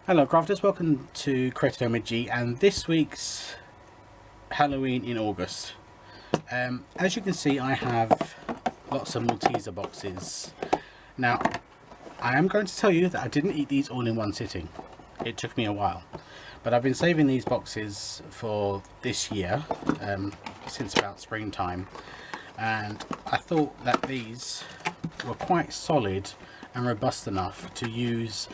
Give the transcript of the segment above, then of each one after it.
Hello crafters, welcome to Creative Energy and this week's Halloween in August. As you can see, I have lots of Malteser boxes. Now, I am going to tell you that I didn't eat these all in one sitting. It took me a while. But I've been saving these boxes for this year, since about springtime. And I thought that these were quite solid and robust enough to use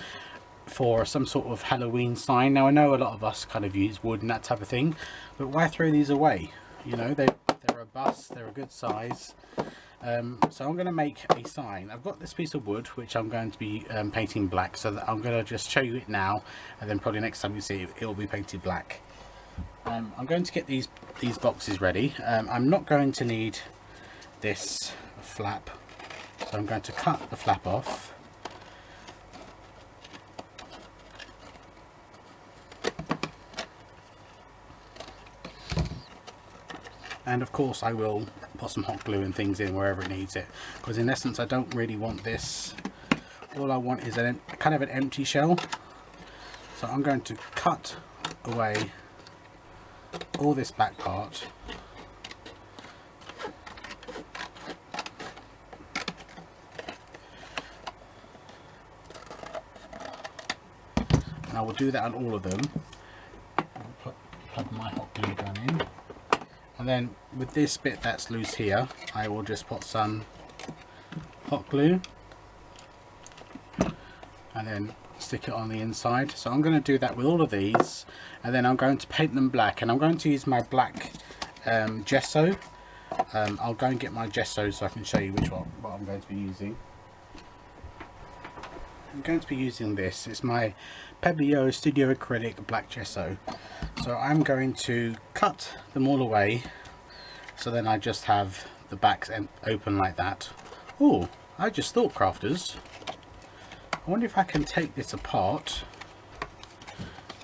for some sort of Halloween sign. Now I know a lot of us kind of use wood and that type of thing, but why throw these away? You know, they're robust, they're a good size. So I'm going to make a sign. I've got this piece of wood which I'm going to be painting black, so that I'm going to just show you it now, and then probably next time you see it, it will be painted black. I'm going to get these boxes ready. I'm not going to need this flap, so I'm going to cut the flap off. And of course I will put some hot glue and things in wherever it needs it, because in essence I don't really want this. All I want is kind of an empty shell. So I'm going to cut away all this back part. And I will do that on all of them. I'll plug my hot glue gun in. And then with this bit that's loose here, I will just put some hot glue and then stick it on the inside. So I'm going to do that with all of these, and then I'm going to paint them black, and I'm going to use my black gesso. I'll go and get my gesso so I can show you what I'm going to be using. I'm going to be using this. It's my Pebbio Studio Acrylic Black Gesso. So I'm going to cut them all away, so then I just have the backs open like that. Oh, I just thought, crafters, I wonder if I can take this apart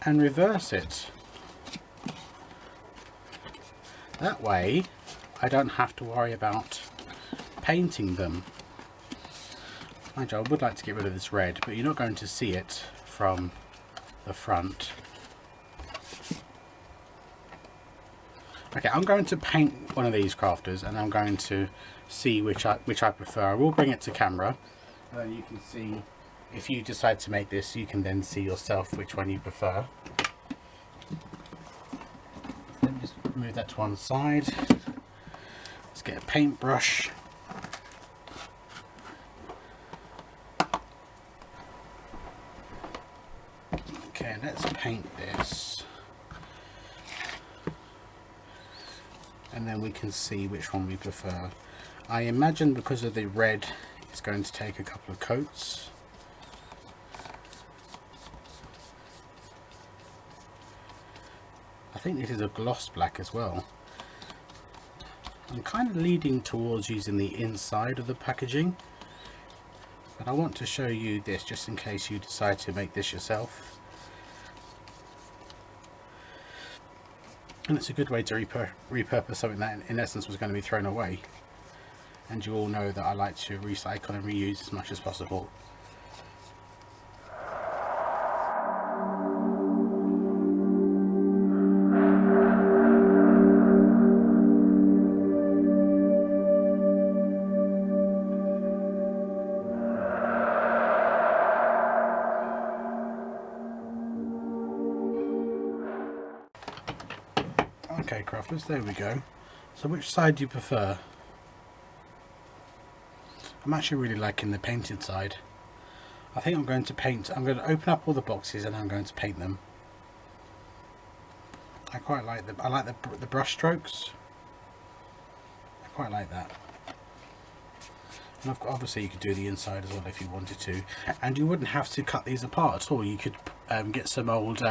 and reverse it. That way I don't have to worry about painting them. Mind you, I would like to get rid of this red, but you're not going to see it from the front. Okay, I'm going to paint one of these, crafters, and I'm going to see which I prefer. I will bring it to camera, and then you can see, if you decide to make this, you can then see yourself which one you prefer. Let me just move that to one side. Let's get a paintbrush. Okay, let's paint this, and then we can see which one we prefer. I imagine because of the red, it's going to take a couple of coats. I think this is a gloss black as well. I'm kind of leading towards using the inside of the packaging, but I want to show you this just in case you decide to make this yourself. And it's a good way to repurpose something that in essence was going to be thrown away. And you all know that I like to recycle and reuse as much as possible. Okay, crafters, there we go. So which side do you prefer? I'm actually really liking the painted side. I think I'm going to open up all the boxes and I'm going to paint them. I quite like them. I like the brush strokes. I quite like that. And obviously you could do the inside as well if you wanted to, and you wouldn't have to cut these apart at all. You could get some old,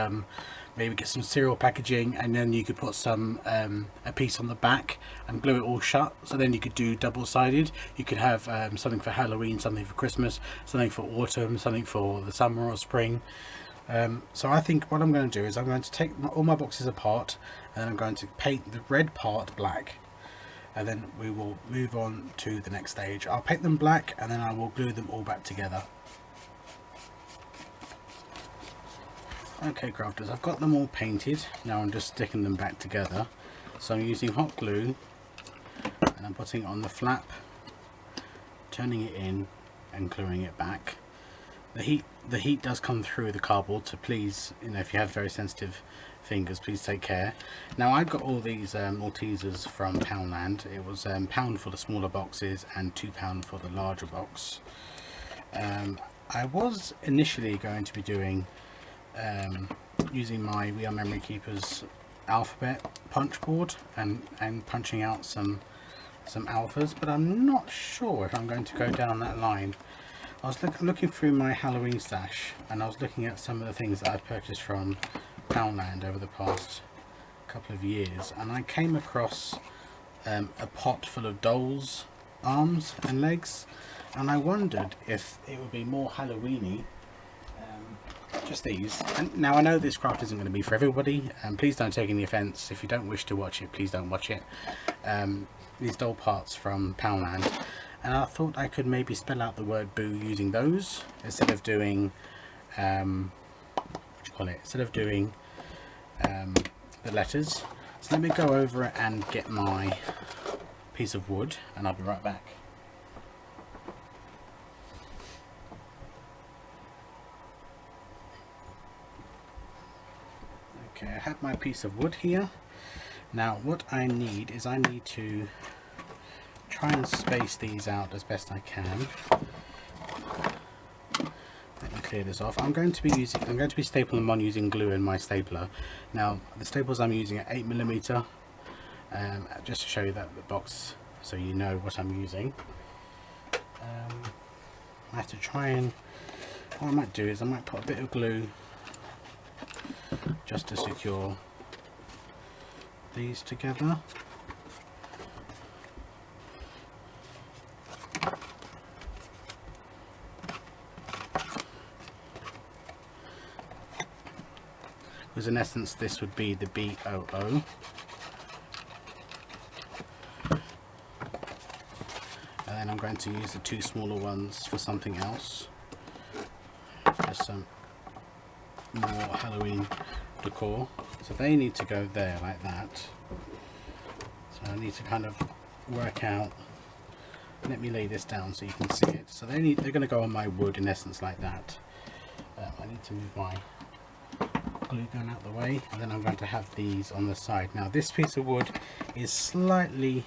maybe get some cereal packaging, and then you could put some a piece on the back and glue it all shut. So then you could do double-sided. You could have something for Halloween, something for Christmas, something for autumn, something for the summer or spring. So I think what I'm going to do is I'm going to take all my boxes apart, and I'm going to paint the red part black. And then we will move on to the next stage. I'll paint them black and then I will glue them all back together. Okay crafters, I've got them all painted. Now I'm just sticking them back together. So I'm using hot glue and I'm putting it on the flap, turning it in and gluing it back. The heat does come through the cardboard, so please, you know, if you have very sensitive fingers, please take care. Now I got all these Maltesers from Poundland. It was £1 for the smaller boxes and £2 for the larger box. I was initially going to be doing using my We Are Memory Keepers alphabet punch board and punching out some alphas, but I'm not sure if I'm going to go down that line. I was looking through my Halloween stash and I was looking at some of the things that I've purchased from Poundland over the past couple of years, and I came across a pot full of dolls' arms and legs, and I wondered if it would be more Halloweeny. Just these. And now I know this craft isn't going to be for everybody, and please don't take any offence. If you don't wish to watch it, please don't watch it. These doll parts from Poundland, and I thought I could maybe spell out the word boo using those instead of doing instead of doing the letters. So let me go over and get my piece of wood and I'll be right back. Okay, I have my piece of wood here. Now what I need is I need to try and space these out as best I can. Let me clear this off. I'm going to be stapling them on using glue in my stapler. Now the staples I'm using are 8mm, just to show you that the box, so you know what I'm using. I have to try and, what I might do is I might put a bit of glue just to secure these together. Because in essence this would be the BOO. And then I'm going to use the two smaller ones for something else. Just some more Halloween decor. So they need to go there like that. So I need to kind of work out, let me lay this down so you can see it. So they're going to go on my wood in essence like that. I need to move my glue gun out the way, and then I'm going to have these on the side. Now this piece of wood is slightly,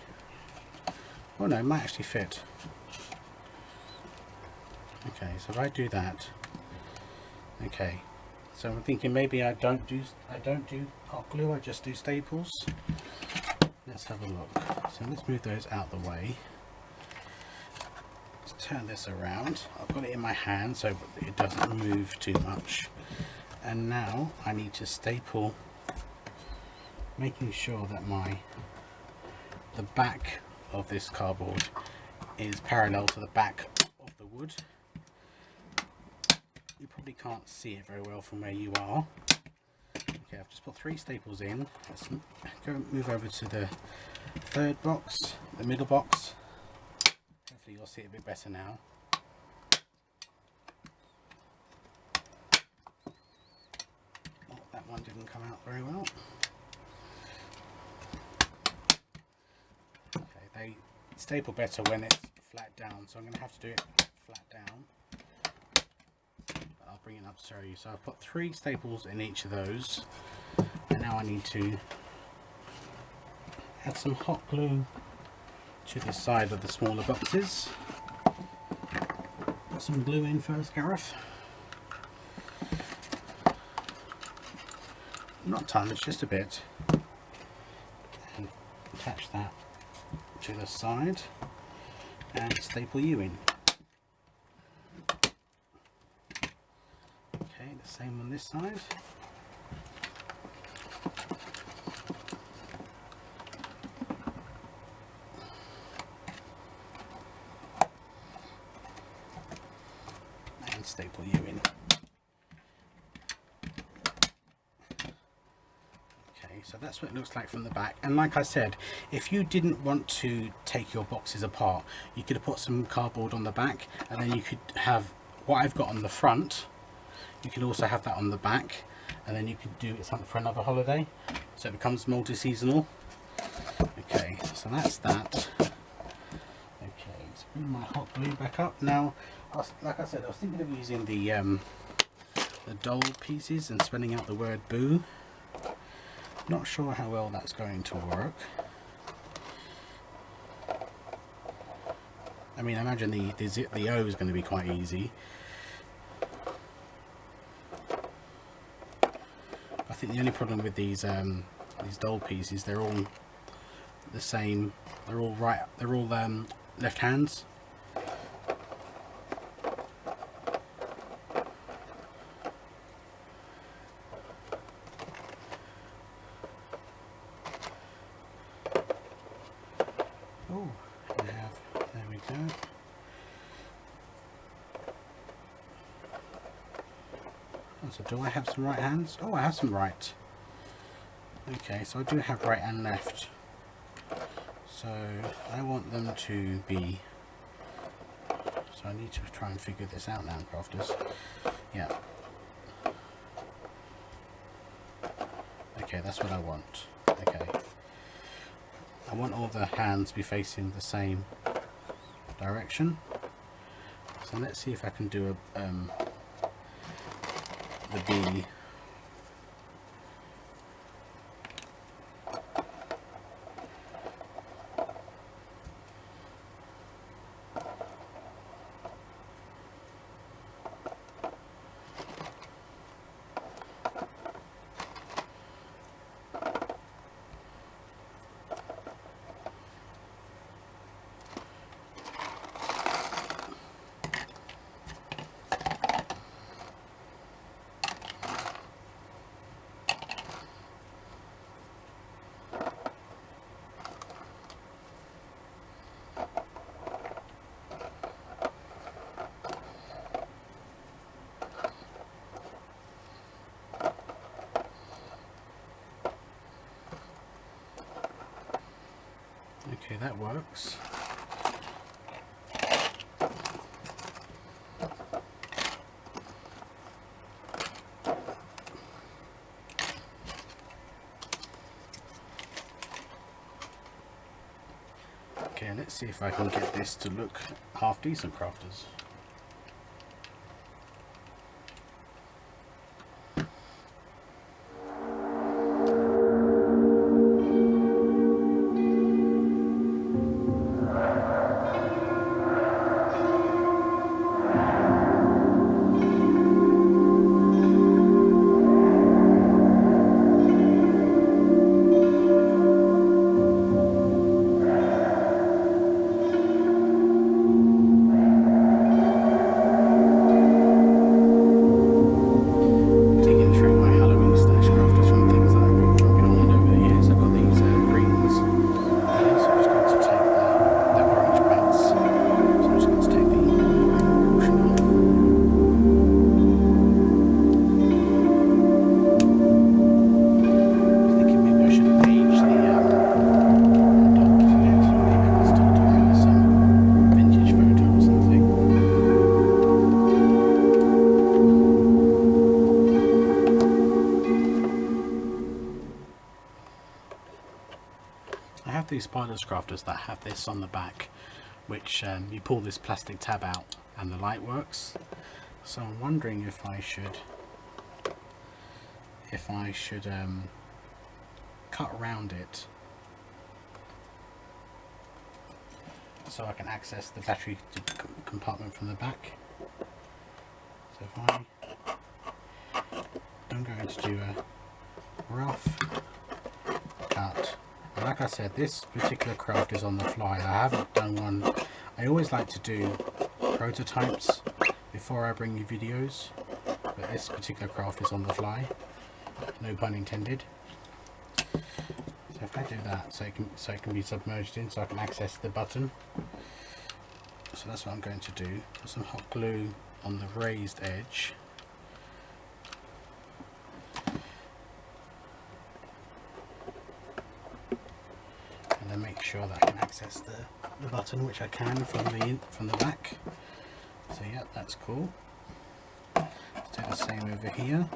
oh no, it might actually fit. Okay, so if I do that, okay, so I'm thinking maybe I don't do hot glue, I just do staples. Let's have a look. So let's move those out the way. Let's turn this around. I've got it in my hand so it doesn't move too much. And now I need to staple, making sure that the back of this cardboard is parallel to the back of the wood. You probably can't see it very well from where you are. Okay, I've just put 3 staples in. Let's go move over to the third box, the middle box. Hopefully you'll see it a bit better now. Oh, that one didn't come out very well. Okay, they staple better when it's flat down, so I'm going to have to do it flat down. I'll bring it up to show you. So I've put 3 staples in each of those, and now I need to add some hot glue to the side of the smaller boxes. Put some glue in first, Gareth. Not a ton, it's just a bit. And attach that to the side and staple you in. The same on this side. And staple you in. Okay, so that's what it looks like from the back. And like I said, if you didn't want to take your boxes apart, you could have put some cardboard on the back, and then you could have what I've got on the front. You can also have that on the back, and then you can do it for another holiday, so it becomes multi-seasonal. Okay, so that's that. Okay, let's bring my hot glue back up. Now, like I said, I was thinking of using the doll pieces and spelling out the word boo. Not sure how well that's going to work. I mean, I imagine the O is going to be quite easy. I think the only problem with these doll pieces, they're all the same. They're all left hands. Oh, there we go. So do I have some right hands? Oh, I have some right. Okay, so I do have right and left. So I want them to be... So I need to try and figure this out now, crafters. Yeah. Okay, that's what I want. Okay. I want all the hands to be facing the same direction. So let's see if I can do the B. Okay, that works. Okay, let's see if I can get this to look half decent, crafters. These spiders crafters that have this on the back, which you pull this plastic tab out and the light works. So I'm wondering if I should cut around it so I can access the battery compartment from the back. So if I'm going to do a rough cut. Like I said, this particular craft is on the fly. I haven't done one. I always like to do prototypes before I bring you videos, but this particular craft is on the fly, no pun intended. So if I do that, so it can be submerged in, so I can access the button. So that's what I'm going to do. Put some hot glue on the raised edge. And make sure that I can access the button, which I can from the back. So yeah, that's cool. Let's do the same over here.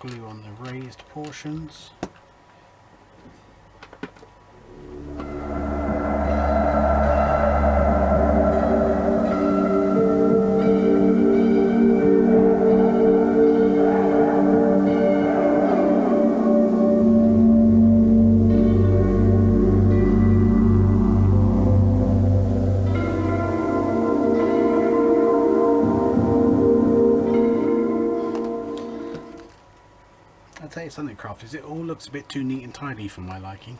glue on the raised portions. I'll tell you something, crafters, it all looks a bit too neat and tidy for my liking.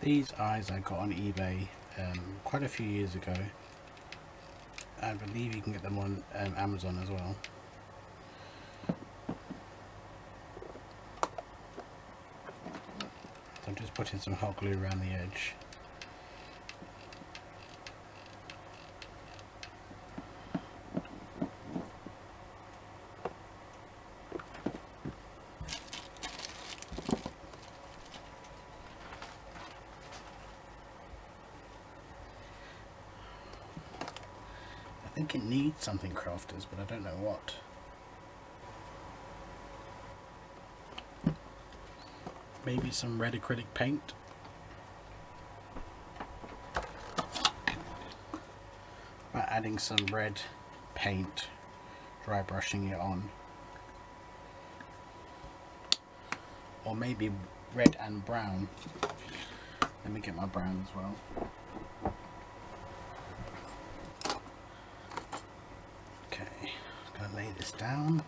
These eyes I got on eBay quite a few years ago. I believe you can get them on Amazon as well. So I'm just putting some hot glue around the edge. I think it needs something, crafters, but I don't know what. Maybe some red acrylic paint. By adding some red paint, dry brushing it on. Or maybe red and brown. Let me get my brown as well. Lay this down,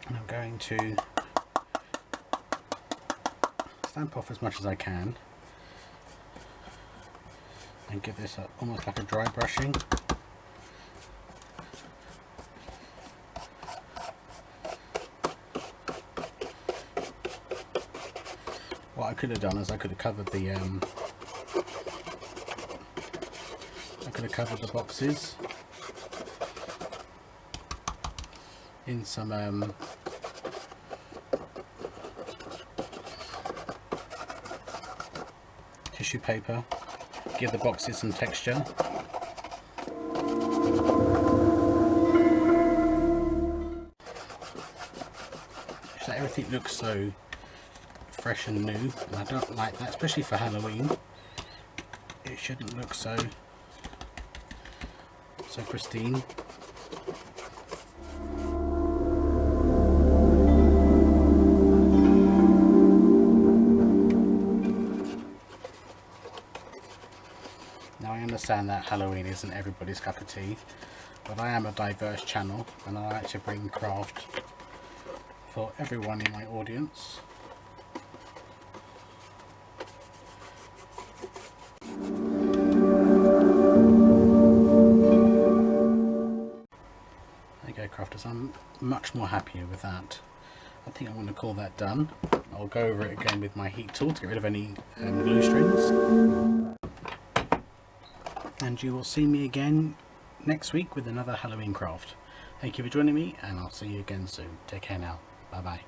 and I'm going to stamp off as much as I can and give this almost like a dry brushing. What I could have done is I could have covered the boxes in some tissue paper, give the boxes some texture. So everything looks so fresh and new, and I don't like that, especially for Halloween. It shouldn't look so pristine. Now I understand that Halloween isn't everybody's cup of tea, but I am a diverse channel and I like to bring craft for everyone in my audience. There you go, crafters, I'm much more happier with that. I think I'm going to call that done. I'll go over it again with my heat tool to get rid of any glue strings. And you will see me again next week with another Halloween craft. Thank you for joining me, and I'll see you again soon. Take care now. Bye bye.